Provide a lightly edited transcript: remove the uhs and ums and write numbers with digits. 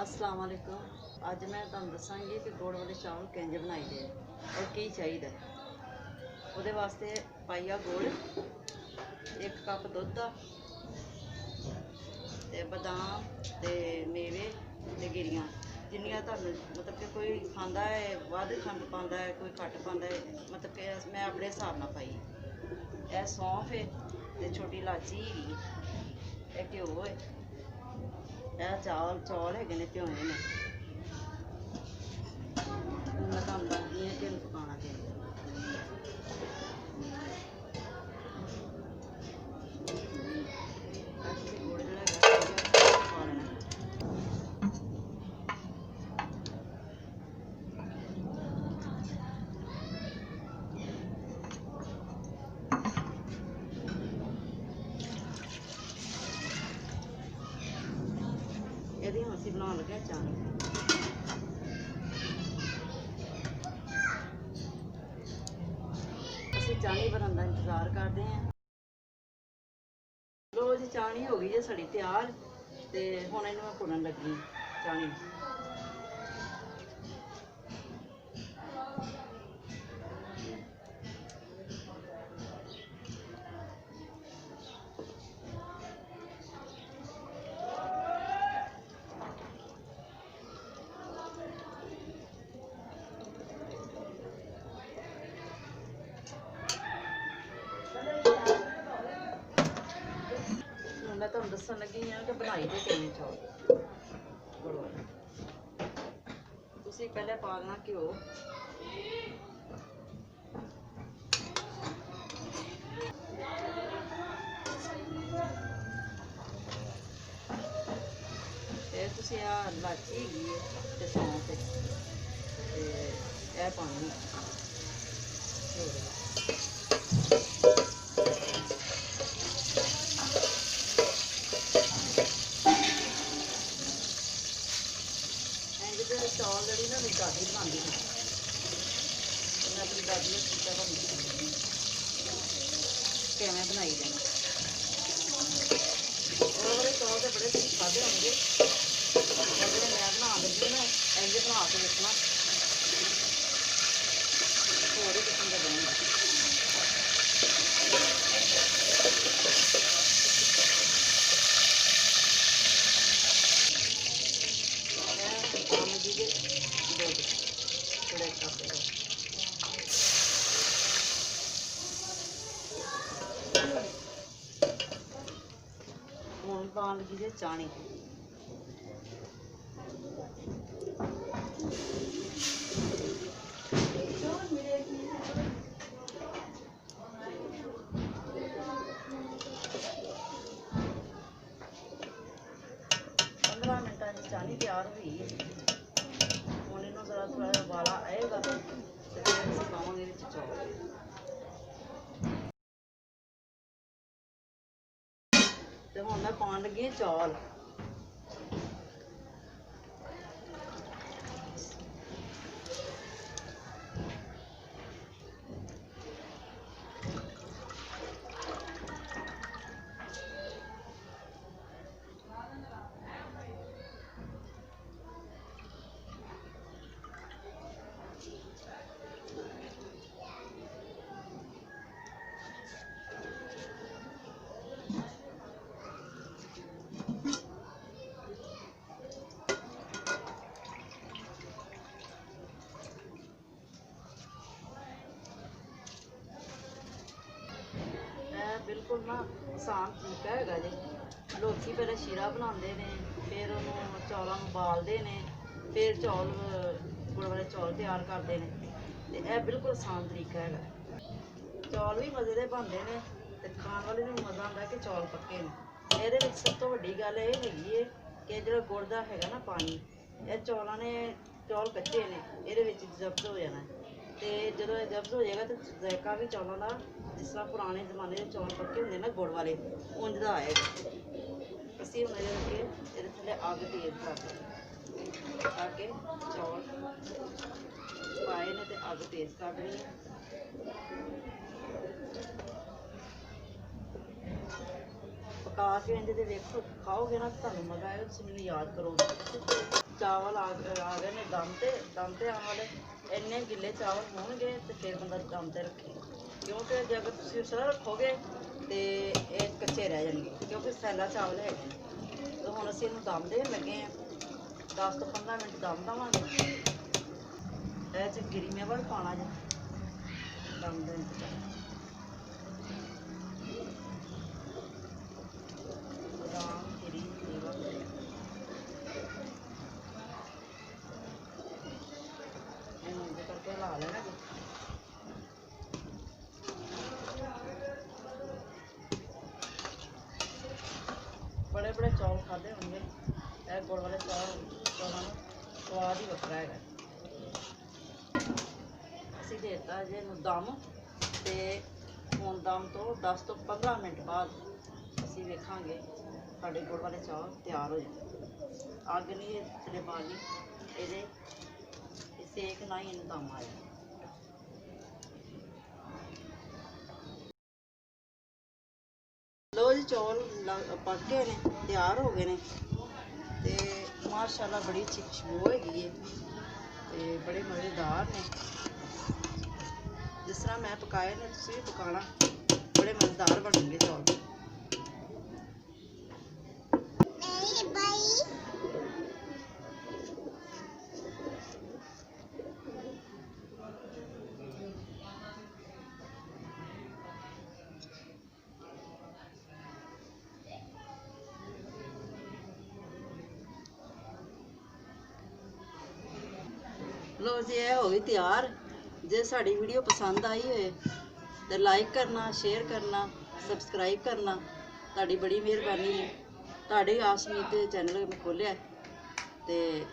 अस्सलाम वालेकुम। अज मैं तुहानू दसांगी कि गुड़ वाले चावल किंज बनाई दे और की चाहिए। वो वास्ते पाइया गुड़, एक कप दुध, बदाम ते मेवे ते गिरियां जिन्नियां तुहानू मतलब कि कोई खांदा है वध खंड पांदा है, कोई घट पांदा है, मतलब कि मैं अपने हिसाब नाल पाई। यह सौंफ है ते छोटी इलाची हैगी, यह घ्यो है, यह चौल है भिओने ने। मैं तुहानू दसदी हां कि पकाना चाहिए। गुड़ जिहड़ा पा लेना। ਇਹਦੀ ਹੁਣ ਅਸੀਂ ਬਣਾਉਣ ਲੱਗੇ ਚਾਣੀ। ਅਸੀਂ ਚਾਣੀ ਬਣਨ ਦਾ ਇੰਤਜ਼ਾਰ ਕਰਦੇ ਹਾਂ। ਲੋ ਜੀ, ਚਾਣੀ ਹੋ ਗਈ ਜੇ ਸਾਡੀ ਤਿਆਰ ਤੇ ਹੁਣ ਇਹਨੂੰ ਮੈਂ ਭੁੰਨਣ ਲੱਗੀ ਚਾਣੀ। मैं तुहानू दसन लगी हाँ कि बनाई दे किवें चौल। तुसीं पहले पा लेना घ्यो, फिर तुसीं आ इलाची हैगी है ते सौंफ ते यह पानी चौल जी ना मेरी दादी बनाती थी। मैं अपनी दादी ने सीखा किवें बनाई देना। और चौल तो बड़े खादे होंगे, जो मैं बना लगी ना इंज बना के देखना, होर ही किस्म के बनेंगे। ਹੁਣ ਪਾਉਣ ਲੱਗੀ ਜੇ ਚਾਣੀ। मिनटा चानी तैयार हुई है। हम इन्हों जरा थोड़ा उबाला आएगा तो फिर असीं पावांगे इहदे चौल। तो हुण मैं पाउण लगी चौल। बिल्कुल ना आसान तरीका हैगा जी। लोग पहले शीरा बनाते हैं, फिर उन्होंने चौलों को उबालते हैं, फिर चौल गुड़ वाले चौल तैयार करते हैं। तो यह बिल्कुल आसान तरीका है। चौल भी मज़े के बनते हैं तो खाने वाले भी मज़ा आता है कि चौल पक्के हैं। ये सब तो वड्डी गल ये हैगी है कि जो गुड़ का है ना पानी, यह चौलों ने चौल कच्चे ने ये जब्त हो जाना है। तो जो जब्त हो जाएगा तो जायका भी चौलों का जिस तरह पुराने जमाने के चौल पक्के होंगे ना गुड़ वाले उंज का आएगा। असी हम ये थले अग तेज कर दें ताकि चौल पाए ने तो अग तेज कर देनी है। पका के इंज दे वेखो खाओगे ना तो तुहानू मज़ा आएगा। तुसीं मैनूं याद करोगे। ਚਾਵਲ ਆ ਗਏ ਨੇ ਦਮ ਤੇ ਆਉਣ ਵਾਲੇ। ਇੰਨੇ ਗਿੱਲੇ ਚਾਵਲ ਹੋਣਗੇ ਤੇ ਫਿਰ ਬੰਦਾ ਦਮ ਤੇ ਰੱਖੇ, ਕਿਉਂਕਿ ਜੇ ਅਗਰ ਤੁਸੀਂ ਉਸ ਤਰ੍ਹਾਂ ਰੱਖੋਗੇ ਤੇ ਇਹ ਕੱਚੇ ਰਹਿ ਜਾਣਗੇ, ਕਿਉਂਕਿ ਸੈਲਾ ਚਾਵਲ ਹੈਗੇ ਨੇ। ਤੇ ਹੁਣ ਅਸੀਂ ਇਹਨੂੰ ਦਮ ਦੇਣ ਲੱਗੇ ਹਾਂ। 10 ਤੋਂ 15 ਮਿੰਟ ਦਮ ਦੇਵਾਂਗੇ। ਇਹ 'ਚ ਗਿਰੀ ਮੇਵਾ ਪਾਉਣਾ ਜੀ ਦਮ ਦੇਣ ਤੋਂ ਪਹਿਲਾਂ। ਬਦਾਮ, ਗਿਰੀ ਮੇਵਾ ਇਹਨੂੰ ਇੰਝ ਕਰਕੇ ਹਿਲਾ ਲੈਣਾ ਜੀ। ਬੜੇ ਬੜੇ ਚੌਲ ਖਾਦੇ ਹੋਣਗੇ। ਇਹ ਗੁੜ ਵਾਲੇ ਚੌਲਾਂ ਨੂੰ ਸਵਾਦ ਹੀ ਵੱਖਰਾ ਹੈਗਾ। ਅਸੀਂ ਦੇਤਾ ਜੇ ਇਹਨੂੰ ਦਮ, ਤੇ ਹੁਣ ਦਮ ਤੋਂ 10 ਤੋਂ 15 ਮਿੰਟ ਬਾਅਦ ਅਸੀਂ ਵੇਖਾਂਗੇ ਸਾਡੇ ਗੁੜ ਵਾਲੇ ਚੌਲ ਤਿਆਰ ਹੋ ਜਾਣ। ਅੱਗ ਨਹੀਂ ਥੱਲੇ ਬਾਲਣੀ, ਇਹਦੇ ਸੇਕ ਨਾਲ ਹੀ ਇਹਨੂੰ ਦਮ ਆਇਆ। ਲੋ ਜੀ, ਚੌਲ ਪੱਕ ਗਏ ਨੇ, ਤਿਆਰ ਹੋ ਗਏ ਨੇ, ਤੇ ਮਾਸ਼ਾਅੱਲਾ ਬੜੀ ਅੱਛੀ ਖੁਸ਼ਬੂ ਹੈਗੀ ਹੈ ਤੇ ਬੜੇ ਮਜ਼ੇਦਾਰ ਨੇ। ਜਿਸ ਤਰ੍ਹਾਂ ਮੈਂ ਪਕਾਏ ਨੇ ਤੁਸੀਂ ਵੀ ਪਕਾਣਾ, ਬੜੇ ਮਜ਼ੇਦਾਰ ਬਣਨਗੇ ਚੌਲ। ਲੋ ਜੀ, ਇਹ ਹੋ ਗਈ ਤਿਆਰ। ਜੇ ਸਾਡੀ ਵੀਡੀਓ ਪਸੰਦ ਆਈ ਹੋਏ ਤੇ ਲਾਈਕ ਕਰਨਾ, ਸ਼ੇਅਰ ਕਰਨਾ, ਸਬਸਕ੍ਰਾਈਬ ਕਰਨਾ, ਤੁਹਾਡੀ ਬੜੀ ਮਿਹਰਬਾਨੀ ਹੈ। ਤੁਹਾਡੇ ਆਸ ਉਮੀਦ ਤੇ ਚੈਨਲ ਮੈਂ ਖੋਲ੍ਹਿਆ ਤੇ